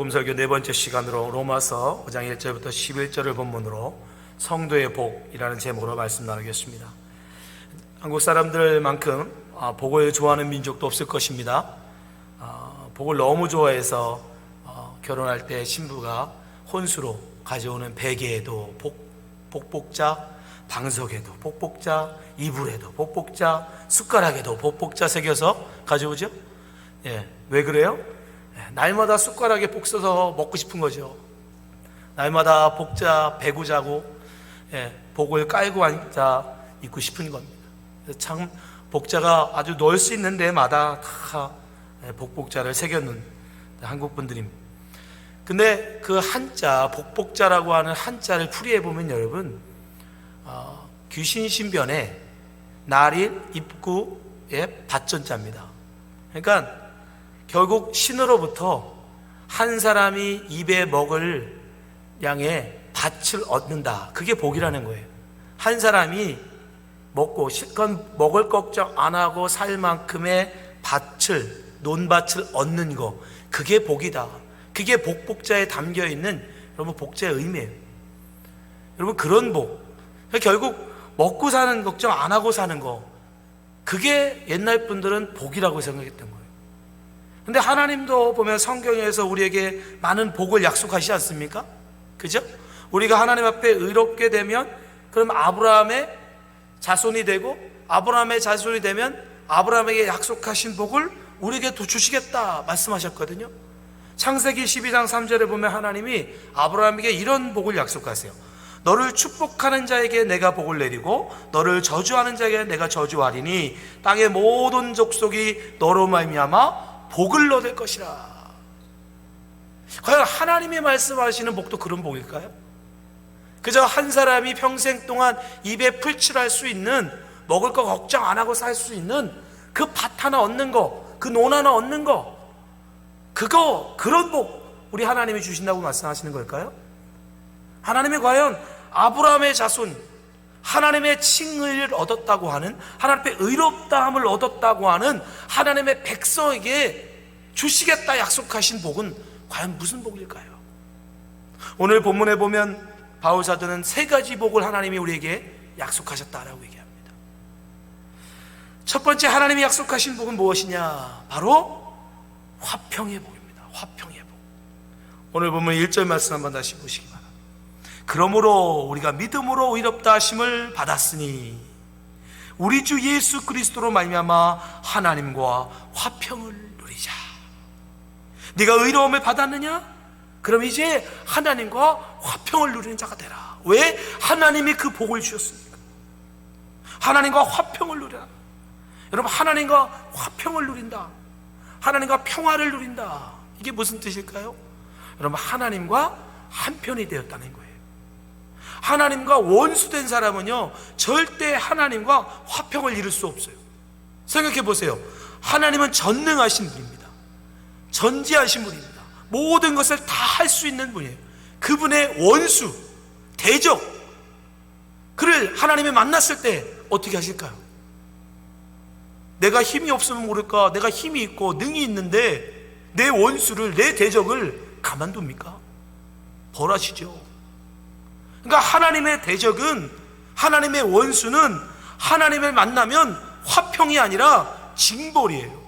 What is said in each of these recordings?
복음설교 네 번째 시간으로 로마서 5장 1절부터 11절을 본문으로 성도의 복이라는 제목으로 말씀 나누겠습니다. 한국 사람들만큼 복을 좋아하는 민족도 없을 것입니다. 복을 너무 좋아해서 결혼할 때 신부가 혼수로 가져오는 베개에도 복복자, 방석에도 복복자, 이불에도 복복자, 숟가락에도 복복자 새겨서 가져오죠. 왜 그래요? 날마다 숟가락에 복 써서 먹고 싶은 거죠. 날마다 복자 베고 자고 복을 깔고 앉아 있고 싶은 겁니다. 참 복자가 아주 넣을 수 있는 데마다 다 복복자를 새겼는 한국 분들입니다. 근데 그 한자, 복복자라고 하는 한자를 풀이해 보면 여러분, 귀신신변의 날일 입구의 밭전자입니다. 그러니까 결국 신으로부터 한 사람이 입에 먹을 양의 밭을 얻는다. 그게 복이라는 거예요. 한 사람이 먹고 실컷 먹을 걱정 안 하고 살 만큼의 밭을, 논밭을 얻는 거, 그게 복이다. 그게 복복자에 담겨 있는 여러분 복자의 의미예요. 여러분 그런 복, 결국 먹고 사는 걱정 안 하고 사는 거, 그게 옛날 분들은 복이라고 생각했던 거예요. 근데 하나님도 보면 성경에서 우리에게 많은 복을 약속하시지 않습니까? 그죠? 우리가 하나님 앞에 의롭게 되면 그럼 아브라함의 자손이 되고, 아브라함의 자손이 되면 아브라함에게 약속하신 복을 우리에게 주시겠다 말씀하셨거든요. 창세기 12장 3절에 보면 하나님이 아브라함에게 이런 복을 약속하세요. 너를 축복하는 자에게 내가 복을 내리고 너를 저주하는 자에게 내가 저주하리니 땅의 모든 족속이 너로 말미암아 복을 얻을 것이라. 과연 하나님이 말씀하시는 복도 그런 복일까요? 그저 한 사람이 평생 동안 입에 풀칠할 수 있는, 먹을 거 걱정 안 하고 살 수 있는 그 밭 하나 얻는 거, 그 논 하나 얻는 거, 그런 복 우리 하나님이 주신다고 말씀하시는 걸까요? 하나님이 과연 아브라함의 자손, 하나님의 칭의를 얻었다고 하는, 하나님의 의롭다함을 얻었다고 하는 하나님의 백성에게 주시겠다 약속하신 복은 과연 무슨 복일까요? 오늘 본문에 보면 바울 사도는 세 가지 복을 하나님이 우리에게 약속하셨다라고 얘기합니다. 첫 번째 하나님이 약속하신 복은 무엇이냐? 바로 화평의 복입니다. 화평의 복. 오늘 보면 1절 말씀 한번 다시 보시기 바랍니다. 그러므로 우리가 믿음으로 의롭다 하심을 받았으니 우리 주 예수 그리스도로 말미암아 하나님과 화평을 누리자. 네가 의로움을 받았느냐? 그럼 이제 하나님과 화평을 누리는 자가 되라. 왜? 하나님이 그 복을 주셨습니까? 하나님과 화평을 누리라. 여러분, 하나님과 화평을 누린다, 하나님과 평화를 누린다, 이게 무슨 뜻일까요? 여러분, 하나님과 한편이 되었다는 거예요. 하나님과 원수된 사람은요 절대 하나님과 화평을 이룰 수 없어요. 생각해 보세요. 하나님은 전능하신 분입니다. 전지하신 분입니다. 모든 것을 다 할 수 있는 분이에요. 그분의 원수, 대적, 그를 하나님이 만났을 때 어떻게 하실까요? 내가 힘이 없으면 모를까, 내가 힘이 있고 능이 있는데 내 원수를, 내 대적을 가만둡니까? 벌하시죠. 그러니까 하나님의 대적은, 하나님의 원수는 하나님을 만나면 화평이 아니라 징벌이에요.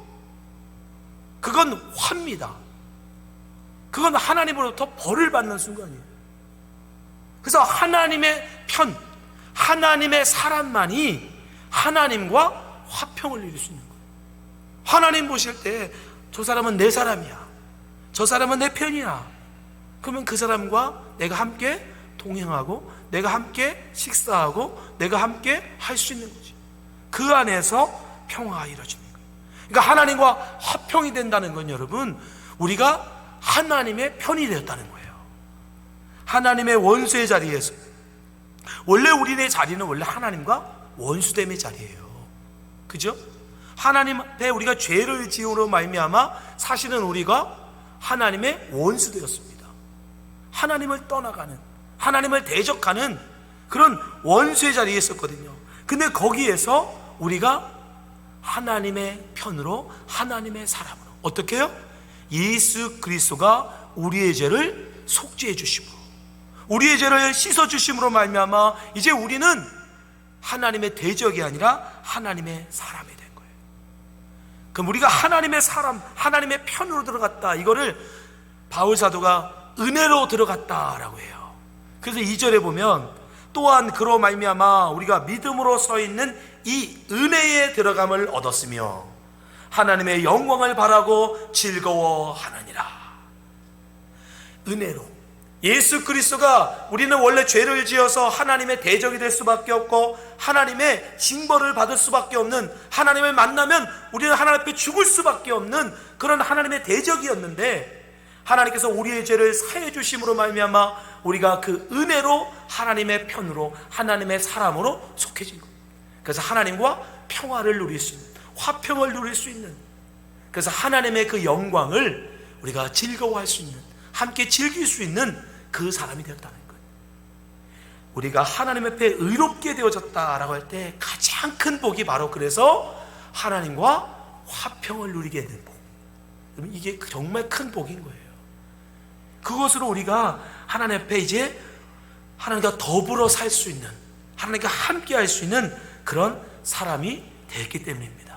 그건 화입니다. 그건 하나님으로부터 벌을 받는 순간이에요. 그래서 하나님의 편, 하나님의 사람만이 하나님과 화평을 이룰 수 있는 거예요. 하나님 보실 때 저 사람은 내 사람이야, 저 사람은 내 편이야, 그러면 그 사람과 내가 함께 동행하고, 내가 함께 식사하고, 내가 함께 할 수 있는 거지. 그 안에서 평화가 이루어지는 거예요. 그러니까 하나님과 화평이 된다는 건 여러분, 우리가 하나님의 편이 되었다는 거예요. 하나님의 원수의 자리에서, 원래 우리의 자리는 원래 하나님과 원수됨의 자리예요. 그죠? 하나님 앞에 우리가 죄를 지음으로 말미암아 사실은 우리가 하나님의 원수 되었습니다. 하나님을 떠나가는, 하나님을 대적하는 그런 원수의 자리에 있었거든요. 근데 거기에서 우리가 하나님의 편으로, 하나님의 사람으로, 어떻게 해요? 예수 그리스도가 우리의 죄를 속죄해 주심으로, 우리의 죄를 씻어 주심으로 말미암아 이제 우리는 하나님의 대적이 아니라 하나님의 사람이 된 거예요. 그럼 우리가 하나님의 사람, 하나님의 편으로 들어갔다, 이거를 바울 사도가 은혜로 들어갔다라고 해요. 그래서 2절에 보면 또한 그로 말미암아 우리가 믿음으로 서 있는 이 은혜에 들어감을 얻었으며 하나님의 영광을 바라고 즐거워하느니라. 은혜로, 예수 그리스도가, 우리는 원래 죄를 지어서 하나님의 대적이 될 수밖에 없고 하나님의 징벌을 받을 수밖에 없는, 하나님을 만나면 우리는 하나님 앞에 죽을 수밖에 없는 그런 하나님의 대적이었는데, 하나님께서 우리의 죄를 사해 주심으로 말미암아 우리가 그 은혜로 하나님의 편으로, 하나님의 사람으로 속해진 거예요. 그래서 하나님과 평화를 누릴 수 있는, 화평을 누릴 수 있는, 그래서 하나님의 그 영광을 우리가 즐거워할 수 있는, 함께 즐길 수 있는 그 사람이 되었다는 거예요. 우리가 하나님 앞에 의롭게 되어졌다라고 할 때 가장 큰 복이 바로, 그래서 하나님과 화평을 누리게 되는 복. 이게 정말 큰 복인 거예요. 그것으로 우리가 하나님 앞에 이제 하나님과 더불어 살 수 있는, 하나님과 함께 할 수 있는 그런 사람이 됐기 때문입니다.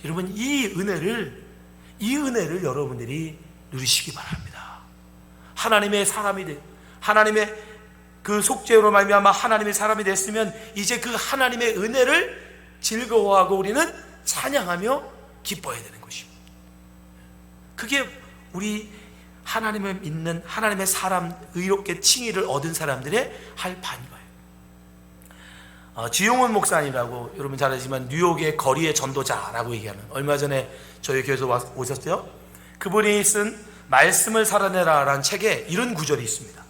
여러분, 이 은혜를 여러분들이 누리시기 바랍니다. 하나님의 사람이 하나님의 그 속죄로 말미암아 하나님의 사람이 됐으면 이제 그 하나님의 은혜를 즐거워하고 우리는 찬양하며 기뻐해야 되는 것입니다. 그게 우리 하나님을 믿는, 하나님의 사람, 의롭게 칭의를 얻은 사람들의 할 바인 거예요. 지용훈 목사님이라고 여러분 잘 아시지만 뉴욕의 거리의 전도자라고 얘기하는, 얼마 전에 저희 교회에서 오셨어요. 그분이 쓴 말씀을 살아내라라는 책에 이런 구절이 있습니다.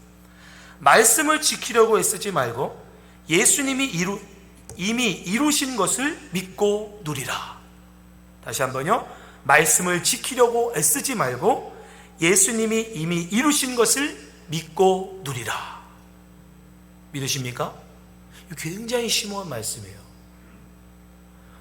말씀을 지키려고 애쓰지 말고 예수님이 이미 이루신 것을 믿고 누리라. 다시 한번요. 말씀을 지키려고 애쓰지 말고 예수님이 이미 이루신 것을 믿고 누리라. 믿으십니까? 굉장히 심오한 말씀이에요.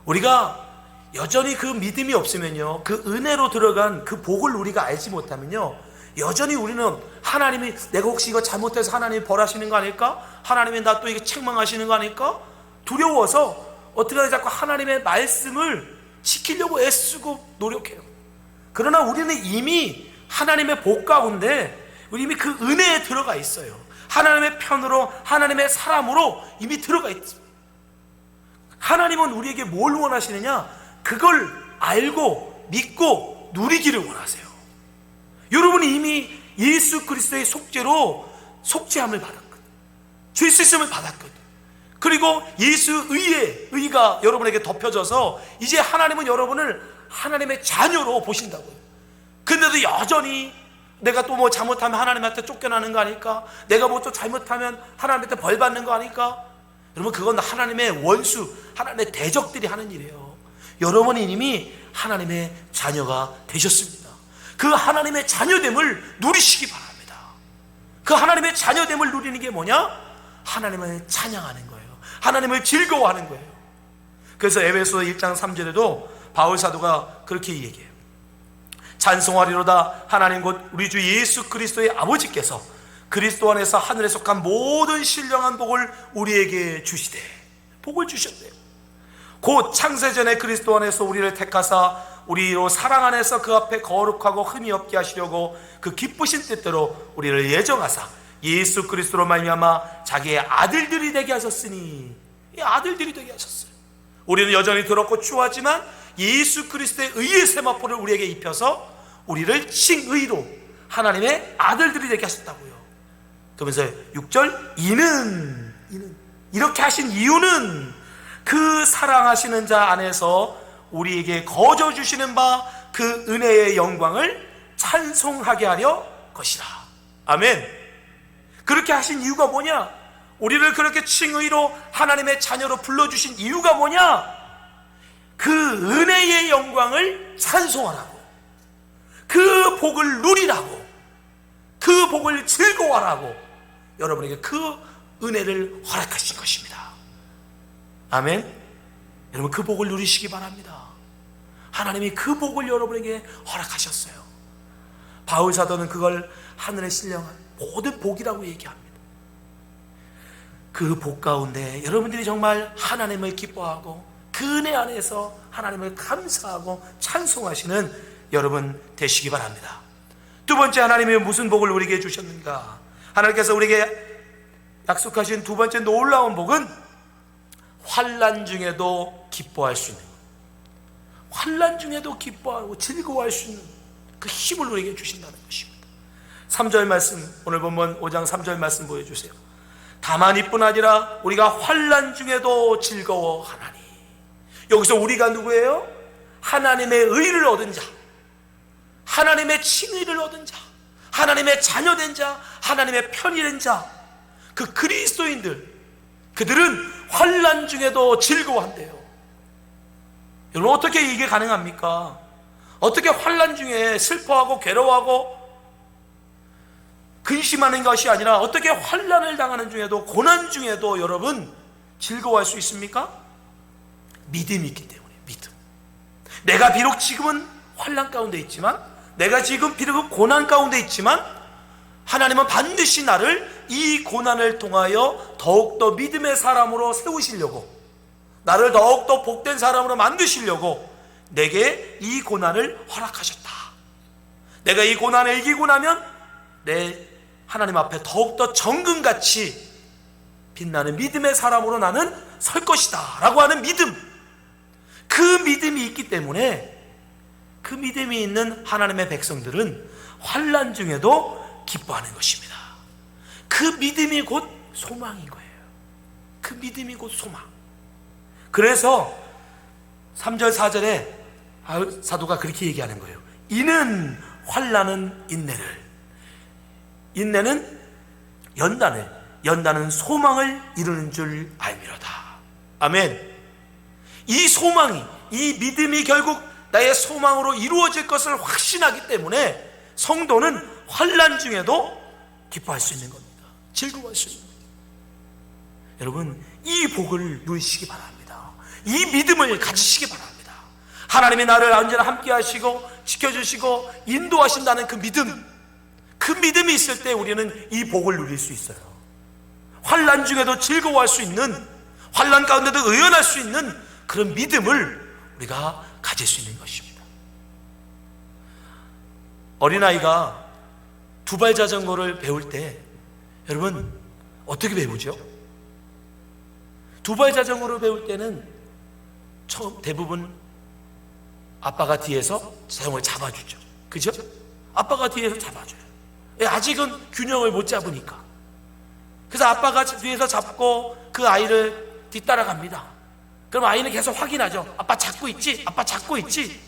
우리가 여전히 그 믿음이 없으면요, 그 은혜로 들어간 그 복을 우리가 알지 못하면요, 여전히 우리는 하나님이, 내가 혹시 이거 잘못해서 하나님이 벌하시는 거 아닐까? 하나님이 나 또 이거 책망하시는 거 아닐까? 두려워서 어떻게 하지, 자꾸 하나님의 말씀을 지키려고 애쓰고 노력해요. 그러나 우리는 이미 하나님의 복 가운데 우리 이미 그 은혜에 들어가 있어요. 하나님의 편으로, 하나님의 사람으로 이미 들어가 있습니다. 하나님은 우리에게 뭘 원하시느냐? 그걸 알고 믿고 누리기를 원하세요. 여러분이 이미 예수 그리스도의 속죄로 속죄함을 받았거든, 죄 씻음을 받았거든. 그리고 예수 의가 여러분에게 덮여져서 이제 하나님은 여러분을 하나님의 자녀로 보신다고요. 근데도 여전히 내가 또 뭐 잘못하면 하나님한테 쫓겨나는 거 아닐까? 내가 뭐 또 잘못하면 하나님한테 벌 받는 거 아닐까? 여러분, 그건 하나님의 원수, 하나님의 대적들이 하는 일이에요. 여러분이 이미 하나님의 자녀가 되셨습니다. 그 하나님의 자녀됨을 누리시기 바랍니다. 그 하나님의 자녀됨을 누리는 게 뭐냐? 하나님을 찬양하는 거예요. 하나님을 즐거워하는 거예요. 그래서 에베소 1장 3절에도 바울 사도가 그렇게 얘기해요. 찬송하리로다. 하나님 곧 우리 주 예수 그리스도의 아버지께서 그리스도 안에서 하늘에 속한 모든 신령한 복을 우리에게 주시되, 복을 주셨대요. 곧 창세전에 그리스도 안에서 우리를 택하사 우리로 사랑 안에서 그 앞에 거룩하고 흠이 없게 하시려고 그 기쁘신 뜻대로 우리를 예정하사 예수 그리스도로 말미암아 자기의 아들들이 되게 하셨으니, 이 아들들이 되게 하셨어요. 우리는 여전히 더럽고 추하지만 예수 그리스도의 의의 세마포를 우리에게 입혀서 우리를 칭의로 하나님의 아들들이 되게 하셨다고요. 그러면서 6절, 이는 이렇게 하신 이유는 그 사랑하시는 자 안에서 우리에게 거저 주시는 바 그 은혜의 영광을 찬송하게 하려 것이라. 아멘. 그렇게 하신 이유가 뭐냐? 우리를 그렇게 칭의로 하나님의 자녀로 불러주신 이유가 뭐냐? 그 은혜의 영광을 찬송하라고, 그 복을 누리라고, 그 복을 즐거워하라고 여러분에게 그 은혜를 허락하신 것입니다. 아멘. 여러분, 그 복을 누리시기 바랍니다. 하나님이 그 복을 여러분에게 허락하셨어요. 바울 사도는 그걸 하늘에 신령한 모든 복이라고 얘기합니다. 그 복 가운데 여러분들이 정말 하나님을 기뻐하고 그 은혜 안에서 하나님을 감사하고 찬송하시는 여러분 되시기 바랍니다. 두 번째, 하나님이 무슨 복을 우리에게 주셨는가? 하나님께서 우리에게 약속하신 두 번째 놀라운 복은 환난 중에도 기뻐할 수 있는 것. 환난 중에도 기뻐하고 즐거워할 수 있는 그 힘을 우리에게 주신다는 것입니다. 3절 말씀, 오늘 본문 5장 3절 말씀 보여주세요. 다만 이뿐 아니라 우리가 환난 중에도 즐거워하나니. 여기서 우리가 누구예요? 하나님의 의를 얻은 자, 하나님의 칭의를 얻은 자, 하나님의 자녀된 자, 하나님의 편이 된 자, 그 그리스도인들, 그들은 환난 중에도 즐거워한대요. 여러분, 어떻게 이게 가능합니까? 어떻게 환난 중에 슬퍼하고 괴로워하고 근심하는 것이 아니라 어떻게 환난을 당하는 중에도, 고난 중에도 여러분 즐거워할 수 있습니까? 믿음이 있기 때문에. 믿음. 내가 비록 지금은 환난 가운데 있지만, 내가 지금 비록 고난 가운데 있지만, 하나님은 반드시 나를 이 고난을 통하여 더욱더 믿음의 사람으로 세우시려고, 나를 더욱더 복된 사람으로 만드시려고 내게 이 고난을 허락하셨다. 내가 이 고난을 이기고 나면 내 하나님 앞에 더욱더 정금같이 빛나는 믿음의 사람으로 나는 설 것이다 라고 하는 믿음, 그 믿음이 있기 때문에 그 믿음이 있는 하나님의 백성들은 환난 중에도 기뻐하는 것입니다. 그 믿음이 곧 소망인 거예요. 그 믿음이 곧 소망. 그래서 3절 4절에 사도가 그렇게 얘기하는 거예요. 이는 환난은 인내를, 인내는 연단을, 연단은 소망을 이루는 줄 알미로다. 아멘. 이 소망이, 이 믿음이 결국 나의 소망으로 이루어질 것을 확신하기 때문에 성도는 환난 중에도 기뻐할 수 있는 겁니다. 즐거워할 수 있는 겁니다. 여러분, 이 복을 누리시기 바랍니다. 이 믿음을 가지시기 바랍니다. 하나님이 나를 언제나 함께 하시고 지켜주시고 인도하신다는 그 믿음, 그 믿음이 있을 때 우리는 이 복을 누릴 수 있어요. 환난 중에도 즐거워할 수 있는, 환난 가운데도 의연할 수 있는 그런 믿음을 우리가 가질 수 있는 것입니다. 어린아이가 두발 자전거를 배울 때 여러분 어떻게 배우죠? 두발 자전거를 배울 때는 대부분 아빠가 뒤에서 자전거를 잡아주죠. 그죠? 아빠가 뒤에서 잡아줘요. 아직은 균형을 못 잡으니까. 그래서 아빠가 뒤에서 잡고 그 아이를 뒤따라갑니다. 그럼 아이는 계속 확인하죠. 아빠 잡고 있지? 아빠 잡고 있지?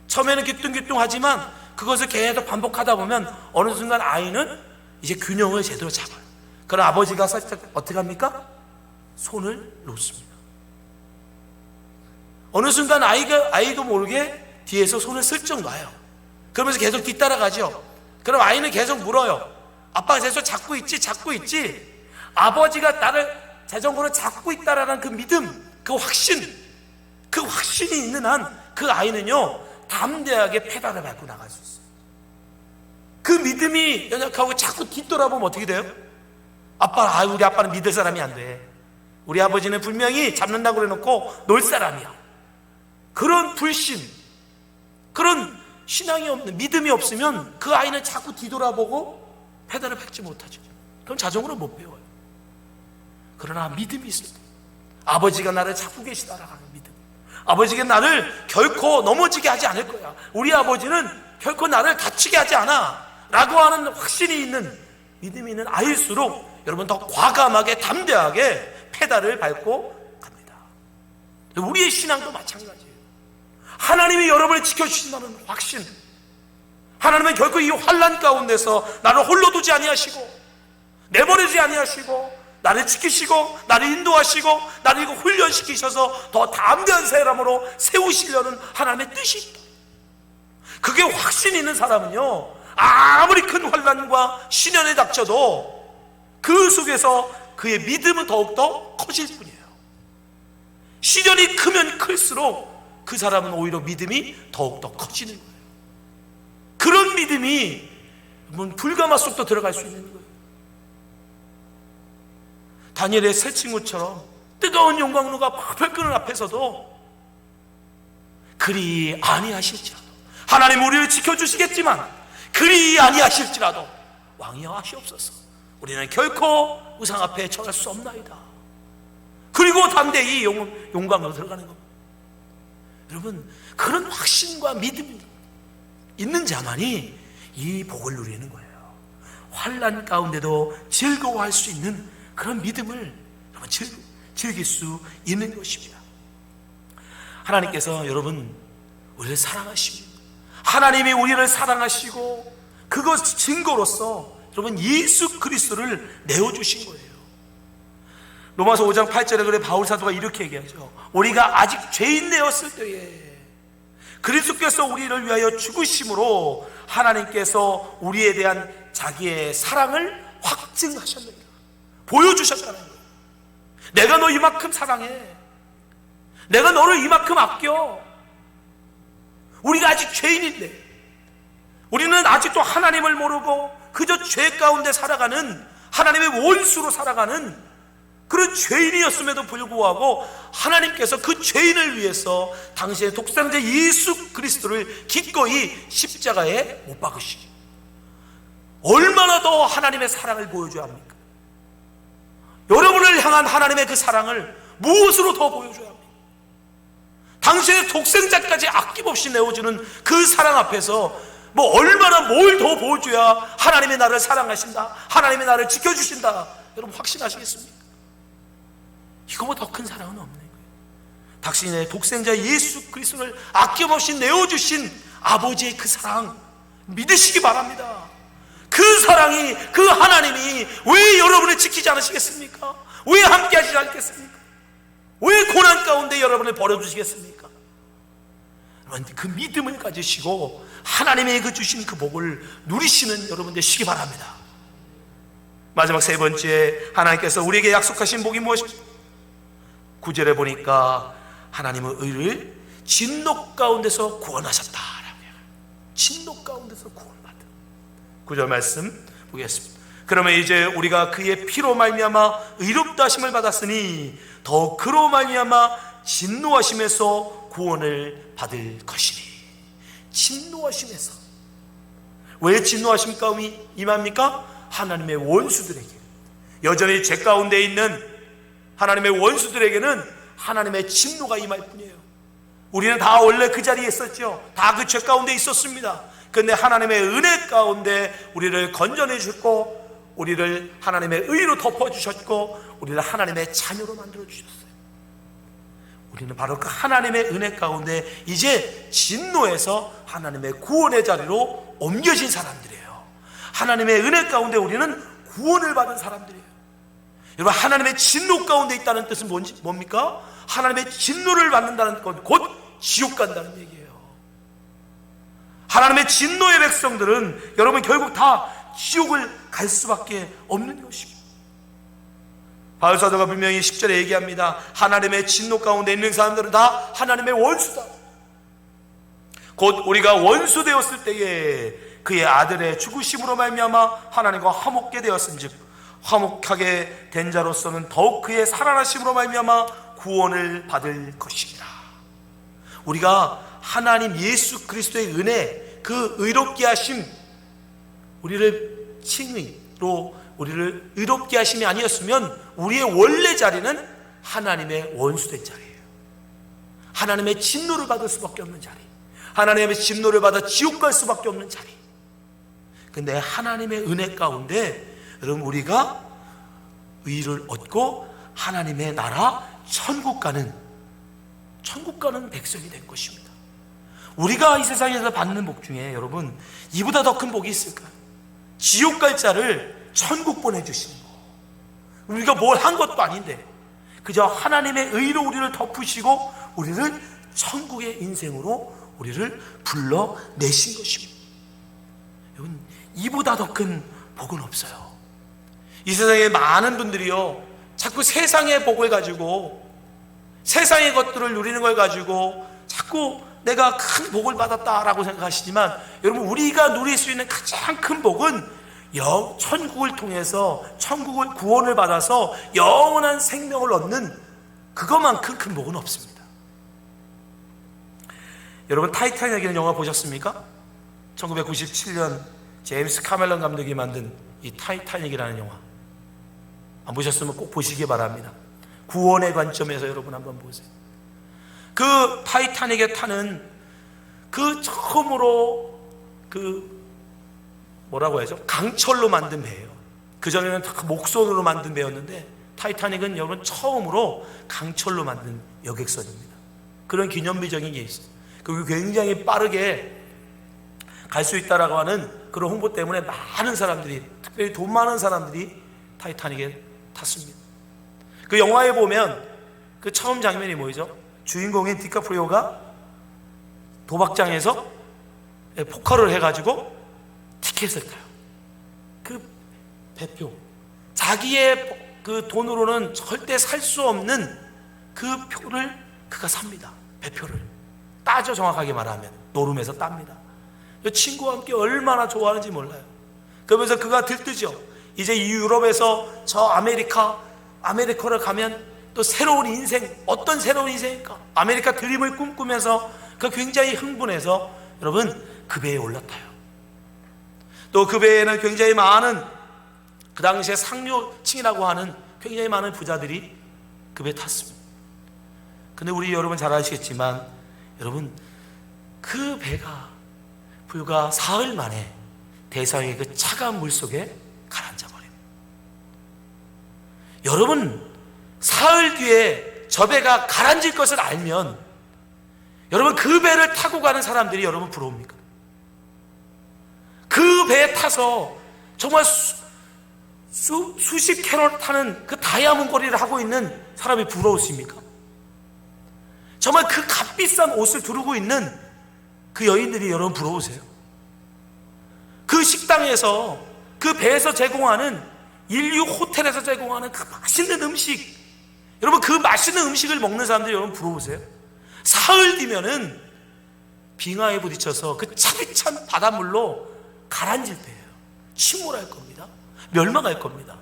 처음에는 귀뚱귀뚱하지만 그것을 계속 반복하다 보면 어느 순간 아이는 이제 균형을 제대로 잡아요. 그럼 아버지가 살짝 어떻게 합니까? 손을 놓습니다. 어느 순간 아이도 모르게 뒤에서 손을 슬쩍 놔요. 그러면서 계속 뒤따라가죠. 그럼 아이는 계속 물어요. 아빠가 계속 잡고 있지? 잡고 있지? 아버지가 나를 자전거를 잡고 있다라는 그 믿음, 그 확신이 있는 한 그 아이는요 담대하게 페달을 밟고 나갈 수 있어요. 그 믿음이 연약하고 자꾸 뒤돌아보면 어떻게 돼요? 우리 아빠는 믿을 사람이 안 돼. 우리 아버지는 분명히 잡는다고 그래놓고 놀 사람이야. 그런 불신, 그런 신앙이 없는, 믿음이 없으면 그 아이는 자꾸 뒤돌아보고 페달을 밟지 못하죠. 그럼 자전거를 못 배워요. 그러나 믿음이 있을 때, 아버지가 나를 잡고 계시다라는 믿음, 아버지가 나를 결코 넘어지게 하지 않을 거야, 우리 아버지는 결코 나를 다치게 하지 않아 라고 하는 확신이 있는, 믿음이 있는 아이일수록 여러분 더 과감하게 담대하게 페달을 밟고 갑니다. 우리의 신앙도 마찬가지예요. 하나님이 여러분을 지켜주신다는 확신, 하나님은 결코 이 환난 가운데서 나를 홀로 두지 아니하시고 내버리지 아니하시고 나를 지키시고 나를 인도하시고 나를 훈련시키셔서 더 담대한 사람으로 세우시려는 하나님의 뜻이 있다. 그게 확신이 있는 사람은요, 아무리 큰 환난과 시련에 닥쳐도 그 속에서 그의 믿음은 더욱더 커질 뿐이에요. 시련이 크면 클수록 그 사람은 오히려 믿음이 더욱더 커지는 거예요. 그런 믿음이 불가마 속도 들어갈 수 있는 거예요. 다니엘의 세 친구처럼 뜨거운 용광로가 펄펄 끄는 앞에서도 그리 아니하실지라도, 하나님 우리를 지켜주시겠지만 그리 아니하실지라도 왕이여 하시옵소서, 우리는 결코 우상 앞에 절할 수 없나이다. 그리고 담대히 용광로 들어가는 겁니다. 여러분, 그런 확신과 믿음이 있는 자만이 이 복을 누리는 거예요. 환난 가운데도 즐거워할 수 있는 그런 믿음을 여러분 즐길 수 있는 것입니다. 하나님께서 여러분 우리를 사랑하십니다. 하나님이 우리를 사랑하시고 그것 증거로서 여러분 예수 그리스도를 내어주신 거예요. 로마서 5장 8절에 그래 바울 사도가 이렇게 얘기하죠. 우리가 아직 죄인 되었을 때에 그리스도께서 우리를 위하여 죽으심으로 하나님께서 우리에 대한 자기의 사랑을 확증하셨느니라, 보여주셨다는 거예요. 내가 너 이만큼 사랑해, 내가 너를 이만큼 아껴. 우리가 아직 죄인인데, 우리는 아직도 하나님을 모르고 그저 죄 가운데 살아가는, 하나님의 원수로 살아가는 그런 죄인이었음에도 불구하고 하나님께서 그 죄인을 위해서 당신의 독생자 예수 그리스도를 기꺼이 십자가에 못 박으시기, 얼마나 더 하나님의 사랑을 보여줘야 합니까? 여러분을 향한 하나님의 그 사랑을 무엇으로 더 보여줘야 합니까? 당신의 독생자까지 아낌없이 내어주는 그 사랑 앞에서 얼마나 뭘 더 보여줘야 하나님이 나를 사랑하신다, 하나님이 나를 지켜주신다, 여러분 확신하시겠습니까? 이거보다 더 큰 사랑은 없는 거예요. 당신의 독생자 예수 그리스도를 아낌없이 내어주신 아버지의 그 사랑 믿으시기 바랍니다. 그 사랑이, 그 하나님이 왜 여러분을 지키지 않으시겠습니까? 왜 함께 하시지 않겠습니까? 왜 고난 가운데 여러분을 버려두시겠습니까? 그 믿음을 가지시고 하나님의 그 주신 그 복을 누리시는 여러분 되시기 바랍니다. 마지막 세 번째, 하나님께서 우리에게 약속하신 복이 무엇입니까? 9절에 보니까 하나님은 의를 진노 가운데서 구원하셨다라고 해요. 진노 가운데서 구원받은 9절 말씀 보겠습니다. 그러면 이제 우리가 그의 피로 말미암아 의롭다 하심을 받았으니 더 그로 말미암아 진노하심에서 구원을 받을 것이니. 진노하심에서. 왜 진노하심 가운데 임합니까? 하나님의 원수들에게, 여전히 죄 가운데 있는 하나님의 원수들에게는 하나님의 진노가 임할 뿐이에요. 우리는 다 원래 그 자리에 있었죠. 다 그 죄 가운데 있었습니다. 그런데 하나님의 은혜 가운데 우리를 건져내 주셨고, 우리를 하나님의 의로 덮어주셨고, 우리를 하나님의 자녀로 만들어 주셨어요. 우리는 바로 그 하나님의 은혜 가운데 이제 진노에서 하나님의 구원의 자리로 옮겨진 사람들이에요. 하나님의 은혜 가운데 우리는 구원을 받은 사람들이에요. 여러분, 하나님의 진노 가운데 있다는 뜻은 뭡니까? 하나님의 진노를 받는다는 것, 곧 지옥 간다는 얘기예요. 하나님의 진노의 백성들은 여러분 결국 다 지옥을 갈 수밖에 없는 것입니다. 바울 사도가 분명히 10절에 얘기합니다. 하나님의 진노 가운데 있는 사람들은 다 하나님의 원수다. 곧 우리가 원수 되었을 때에 그의 아들의 죽으심으로 말미암아 하나님과 화목게 되었은즉 화목하게 된 자로서는 더욱 그의 살아나심으로 말미암아 구원을 받을 것이니라. 우리가 하나님 예수 그리스도의 은혜, 그 의롭게 하심, 우리를 칭의로 우리를 의롭게 하심이 아니었으면 우리의 원래 자리는 하나님의 원수된 자리예요. 하나님의 진노를 받을 수밖에 없는 자리, 하나님의 진노를 받아 지옥 갈 수밖에 없는 자리. 근데 하나님의 은혜 가운데 여러분 우리가 의를 얻고 하나님의 나라 천국 가는 백성이 된 것입니다. 우리가 이 세상에서 받는 복 중에 여러분 이보다 더 큰 복이 있을까요? 지옥 갈 자를 천국 보내주시는 거. 우리가 뭘 한 것도 아닌데 그저 하나님의 의로 우리를 덮으시고 우리를 천국의 인생으로 우리를 불러내신 것입니다. 여러분 이보다 더 큰 복은 없어요. 이 세상에 많은 분들이요 자꾸 세상의 복을 가지고, 세상의 것들을 누리는 걸 가지고 자꾸 자꾸 내가 큰 복을 받았다라고 생각하시지만, 여러분, 우리가 누릴 수 있는 가장 큰 복은 천국을 통해서, 천국을 구원을 받아서 영원한 생명을 얻는 그것만큼 큰 복은 없습니다. 여러분, 타이타닉이라는 영화 보셨습니까? 1997년 제임스 카멜런 감독이 만든 이 타이타닉이라는 영화, 안 보셨으면 꼭 보시기 바랍니다. 구원의 관점에서 여러분 한번 보세요. 그 타이타닉에 타는 그 처음으로 뭐라고 해야죠? 강철로 만든 배예요. 그전에는 다 목선으로 만든 배였는데, 타이타닉은 여러분 처음으로 강철로 만든 여객선입니다. 그런 기념비적인 게 있어요. 그리고 굉장히 빠르게 갈 수 있다라고 하는 그런 홍보 때문에 많은 사람들이, 특별히 돈 많은 사람들이 타이타닉에 탔습니다. 그 영화에 보면 그 처음 장면이 뭐죠? 주인공인 디카프리오가 도박장에서 포커를 해가지고 티켓을 타요. 그 배표, 자기의 그 돈으로는 절대 살 수 없는 그 표를 그가 삽니다. 배표를 따져, 정확하게 말하면 노름에서 땁니다. 친구와 함께 얼마나 좋아하는지 몰라요. 그러면서 그가 들뜨죠. 이제 이 유럽에서 저 아메리카를 가면 또 새로운 인생, 어떤 새로운 인생일까? 아메리카 드림을 꿈꾸면서 그 굉장히 흥분해서 여러분 그 배에 올라타요. 또 그 배에는 굉장히 많은, 그 당시에 상류층이라고 하는 굉장히 많은 부자들이 그 배에 탔습니다. 근데 우리 여러분 잘 아시겠지만, 여러분 그 배가 불과 사흘 만에 대서양의 그 차가운 물 속에 가라앉아 버립니다. 여러분, 사흘 뒤에 저 배가 가라앉을 것을 알면 여러분 그 배를 타고 가는 사람들이 여러분 부러웁니까? 그 배에 타서 정말 수십 캐롤 타는 그 다이아몬드 거리를 하고 있는 사람이 부러우십니까? 정말 그 값비싼 옷을 두르고 있는 그 여인들이 여러분 부러우세요? 그 식당에서, 그 배에서 제공하는, 인류 호텔에서 제공하는 그 맛있는 음식, 여러분 그 맛있는 음식을 먹는 사람들이 여러분 부러우세요? 사흘 뒤면은 빙하에 부딪혀서 그 차디찬 바닷물로 가라앉을 때예요. 침몰할 겁니다. 멸망할 겁니다.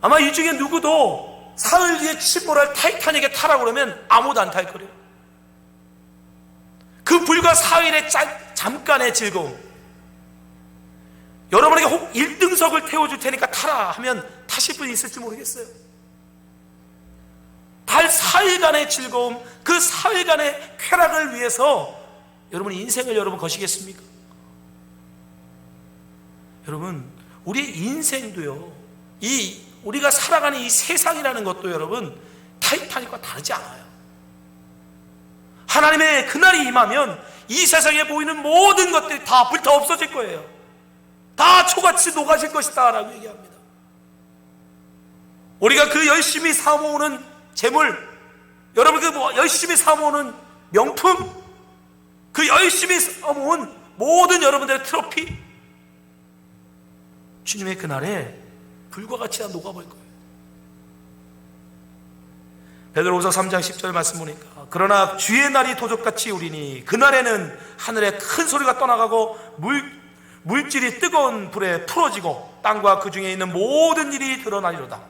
아마 이 중에 누구도 사흘 뒤에 침몰할 타이타닉에 타라고 그러면 아무도 안 탈 거래요. 그 불과 사흘의 잠깐의 즐거움, 여러분에게 혹 1등석을 태워줄 테니까 타라 하면 타실 분이 있을지 모르겠어요. 달 4일간의 즐거움, 그 4일간의 쾌락을 위해서 여러분 인생을 여러분 거시겠습니까? 여러분, 우리의 인생도요, 우리가 살아가는 이 세상이라는 것도 여러분 타이타닉과 다르지 않아요. 하나님의 그날이 임하면 이 세상에 보이는 모든 것들이 다 불타 없어질 거예요. 다 초같이 녹아질 것이다 라고 얘기합니다. 우리가 그 열심히 사모으는 재물, 여러분 열심히 사모으는 명품, 그 열심히 사모은 모든 여러분들의 트로피, 주님의 그날에 불과 같이 다 녹아버릴 거예요. 베드로후서 3장 10절 말씀 보니까, 그러나 주의 날이 도적같이 오리니 그날에는 하늘에 큰 소리가 떠나가고 물질이 뜨거운 불에 풀어지고 땅과 그 중에 있는 모든 일이 드러나리로다.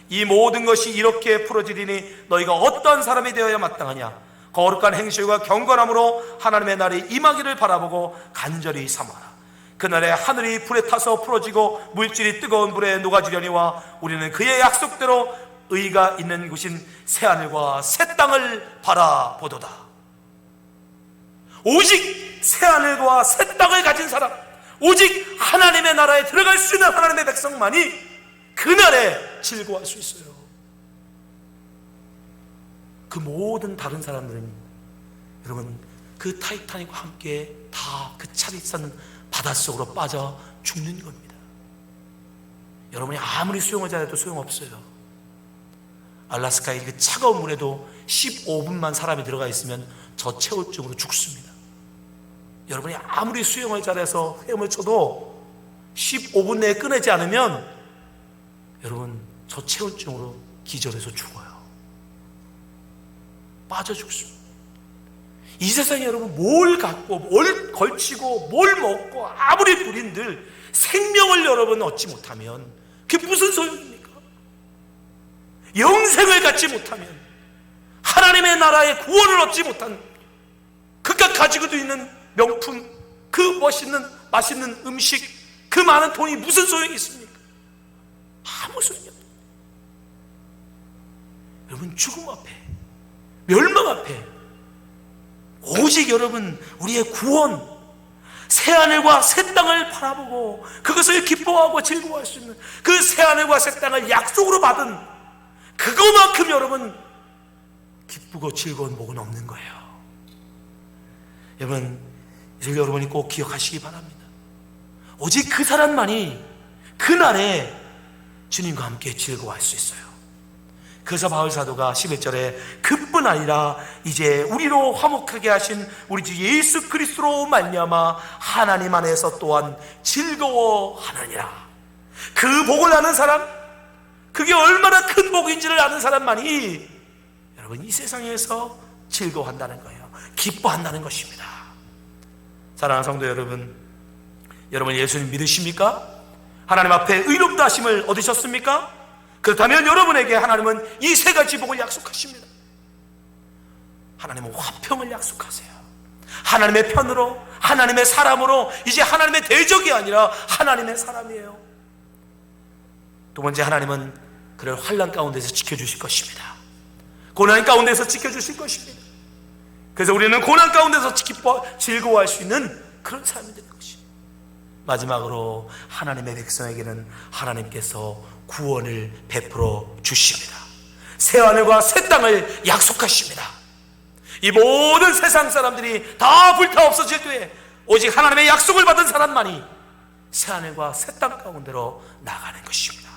이 모든 것이 이렇게 풀어지리니 너희가 어떤 사람이 되어야 마땅하냐? 거룩한 행실과 경건함으로 하나님의 날이 임하기를 바라보고 간절히 삼아라. 그날에 하늘이 불에 타서 풀어지고 물질이 뜨거운 불에 녹아지려니와 우리는 그의 약속대로 의가 있는 곳인 새하늘과 새 땅을 바라보도다. 오직 새하늘과 새 땅을 가진 사람, 오직 하나님의 나라에 들어갈 수 있는 하나님의 백성만이 그날에 즐거워할 수 있어요. 그 모든 다른 사람들은 여러분 그 타이타닉과 함께 다 그 차디찬 바닷속으로 빠져 죽는 겁니다. 여러분이 아무리 수영을 잘해도 소용없어요. 알라스카의 그 차가운 물에도 15분만 사람이 들어가 있으면 저체온증으로 죽습니다. 여러분이 아무리 수영을 잘해서 헤엄을 쳐도 15분 내에 꺼내지 않으면 여러분 저체온증으로 기절해서 죽어요. 빠져 죽습니다. 이 세상에 여러분 뭘 갖고 뭘 걸치고 뭘 먹고 아무리 누린들 생명을 여러분 얻지 못하면 그게 무슨 소용입니까? 영생을 갖지 못하면, 하나님의 나라의 구원을 얻지 못한, 그가 가지고도 있는 명품, 그 멋있는 맛있는 음식, 그 많은 돈이 무슨 소용이 있습니까? 아무 소용이 없습니다. 여러분, 죽음 앞에, 멸망 앞에 오직 여러분 우리의 구원, 새하늘과 새 땅을 바라보고 그것을 기뻐하고 즐거워할 수 있는 그 새하늘과 새 땅을 약속으로 받은 그거만큼 여러분 기쁘고 즐거운 복은 없는 거예요. 여러분, 이제 여러분이 꼭 기억하시기 바랍니다. 오직 그 사람만이 그날에 주님과 함께 즐거워할 수 있어요. 그래서 바울 사도가 11절에 그뿐 아니라 이제 우리로 화목하게 하신 우리 주 예수 그리스도로 말미암아 하나님 안에서 또한 즐거워하느니라. 그 복을 아는 사람, 그게 얼마나 큰 복인지를 아는 사람만이 여러분 이 세상에서 즐거워한다는 거예요. 기뻐한다는 것입니다. 사랑하는 성도 여러분, 여러분 예수님 믿으십니까? 하나님 앞에 의롭다 하심을 얻으셨습니까? 그렇다면 여러분에게 하나님은 이 세 가지 복을 약속하십니다. 하나님은 화평을 약속하세요. 하나님의 편으로, 하나님의 사람으로, 이제 하나님의 대적이 아니라 하나님의 사람이에요. 두 번째, 하나님은 그를 환난 가운데서 지켜주실 것입니다. 고난 가운데서 지켜주실 것입니다. 그래서 우리는 고난 가운데서 즐거워할 수 있는 그런 삶이 되는 것입니다. 마지막으로 하나님의 백성에게는 하나님께서 구원을 베풀어 주십니다. 새하늘과 새 땅을 약속하십니다. 이 모든 세상 사람들이 다 불타 없어질 때에 오직 하나님의 약속을 받은 사람만이 새하늘과 새 땅 가운데로 나가는 것입니다.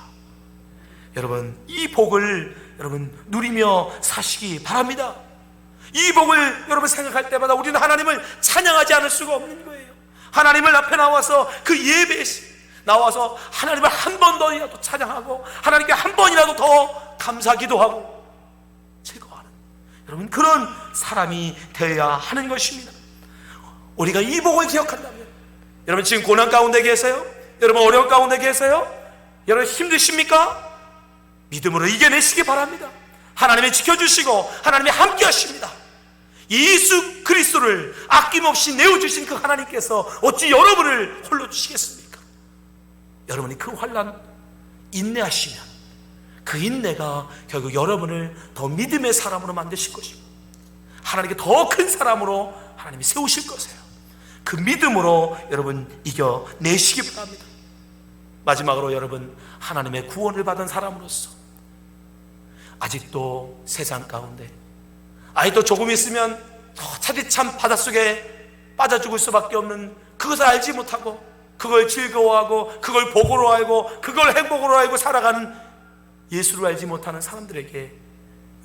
여러분, 이 복을 여러분 누리며 사시기 바랍니다. 이 복을 여러분 생각할 때마다 우리는 하나님을 찬양하지 않을 수가 없는 거예요. 하나님을 앞에 나와서 그 예배에 나와서 하나님을 한 번 더이라도 찬양하고 하나님께 한 번이라도 더 감사 기도하고 즐거워하는 여러분 그런 사람이 되어야 하는 것입니다. 우리가 이 복을 기억한다면, 여러분 지금 고난 가운데 계세요? 여러분 어려운 가운데 계세요? 여러분 힘드십니까? 믿음으로 이겨내시기 바랍니다. 하나님이 지켜주시고 하나님이 함께 하십니다. 예수 그리스도를 아낌없이 내어주신 그 하나님께서 어찌 여러분을 홀로 두시겠습니까? 여러분이 그 환난 인내하시면 그 인내가 결국 여러분을 더 믿음의 사람으로 만드실 것입니다. 하나님께 더 큰 사람으로 하나님이 세우실 것이에요. 그 믿음으로 여러분 이겨내시기 바랍니다. 마지막으로 여러분, 하나님의 구원을 받은 사람으로서 아직도 세상 가운데, 아직도 조금 있으면 차디찬 바닷속에 빠져 죽을 수밖에 없는 그것을 알지 못하고 그걸 즐거워하고 그걸 복으로 알고 그걸 행복으로 알고 살아가는 예수를 알지 못하는 사람들에게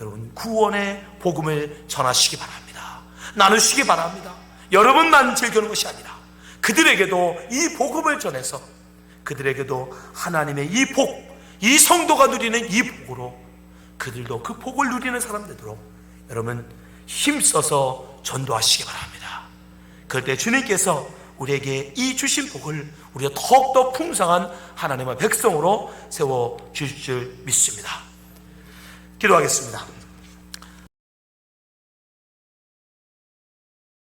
여러분 구원의 복음을 전하시기 바랍니다. 나누시기 바랍니다. 여러분만 즐기는 것이 아니라 그들에게도 이 복음을 전해서 그들에게도 하나님의 이 복, 이 성도가 누리는 이 복으로 그들도 그 복을 누리는 사람 되도록 여러분 힘써서 전도하시기 바랍니다. 그럴 때 주님께서 우리에게 이 주신 복을 우리가 더욱더 풍성한 하나님의 백성으로 세워주실 줄 믿습니다. 기도하겠습니다.